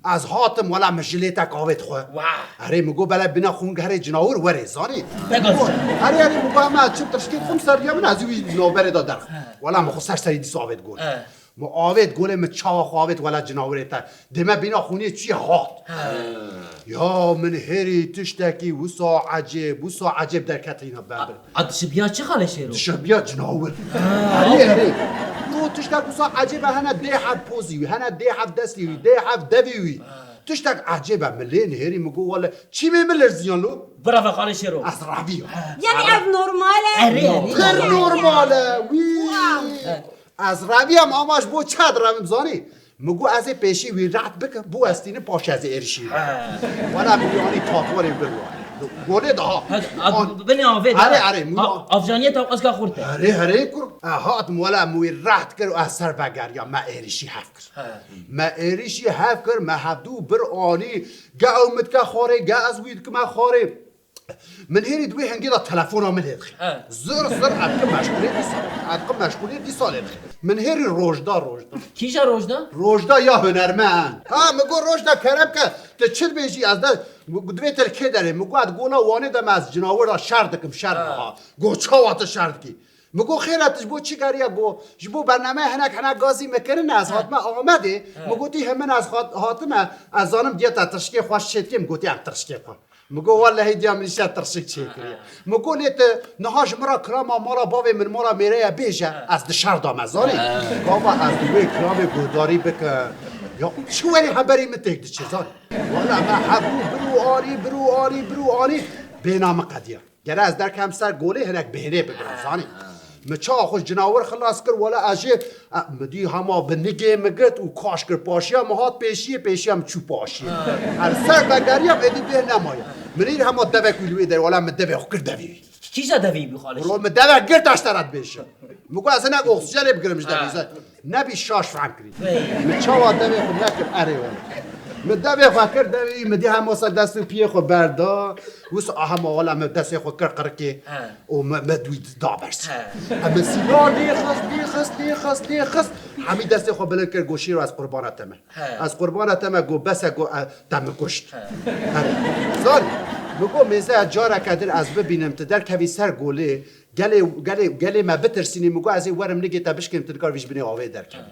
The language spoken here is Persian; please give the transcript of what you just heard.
از هاتم ولا مجلتك آوید خو اره مگو بلا بنا خونگ هره جناور وره زانی اره مگو ما چوب تشکیل خون سر یا من از وی نوبره دادر ولا مخو سر سری دیس آوید گول ما آوید گوله ما چاوا خواوید ولا جناوره تا دم بنا خونی چی هات یا من هری تشتکی وسا عجب در کتینا بابر شبیه چه خاله شیرو؟ شبیه جناور اره تو تشتک وسا عجب هنه ده حد پوزی هنه ده حد دستی ده حد دوی تشتك عجيبة ملين هيري مقول ولا شي ما يملر زيان لو برافو خالي شيرو أسرابيو يعني أب نورمالة غير نورمالة وي أسرابيو ماماش بو تشاد رامي بزاني مقول أزي بيشي وي رات بك بو أستيني باش أزي إرشي ولا مليوني تاطوري بالوالي قولي ده بني آفيد هري أفجانية تو أسكا خورته هري كر هات مولا موي رات كر أسر بگر يا ما إرشي حفكر ما إرشي حفكر ما حدو بر آني قاو متك خوري قا أزويد كما خوري من هيري دوي هنجي ده تلفون من هيدخي زر أتقم مشغولية دي سال هيدخي من هيري روجدا كيجا روجدا؟ روجدا يا هنرمن مگو روجدا کرم که تچد بیجی از ده دوی ترکه داره مگو اد گولا وانه دم از جناور را شردکم شرد گو چاوات شرد کی مگو خیرتش بو چی کریه گو جبو برنامه هنک گازی مکرن از هاتم آمده مگو تی همین از هاتم از آنم دیتا ترشکی خوش شد که مگو تی هم ترشکی خواه مگو والله دیام نیست ترشک چی کریه مگو نیت نهاش مرا کلاما مارا باوی من مارا میره بیجه از دشار دامزاری گاوا از دوی کلام گوداری بکن یا شو ولی خبری متک دی چیزان والا ما حبو برو آری بینام قدیر گر از در کم سر گوله هنک بهنه بگرزانی مچا خوش جناور خلاص کر ولا اجه مدی هما بنگه مگت و کاش کر پاشیا مهات پیشی هم چو پاشی هر سر بگریم ادی به نمایا منیر هما دوه کلوی در ولا مدوه خکر دوی کیجا دوی بخالش رو مدوه گر تاشترد بشه مگو از هنک اکسیژن بگرمش دوی نبی شاش فهم کری مچا و دوه خود نکر اره ولی مدوی خواهر دوی مدی هم واسه دست پیه خود بردا واسه هم والا مدست خود کرکه و مدوی دابرس اما سیلار دیخست همی دست خود بلند کر گوشی رو از قربانتمه گو بس گو دم کشت زاری مگو میزه جاره کدر از ببینم تدر کوی سر گوله گله ما بترسینی مگو از این ورم نگی تا بشکیم تدکار ویش بینی آوه در کنی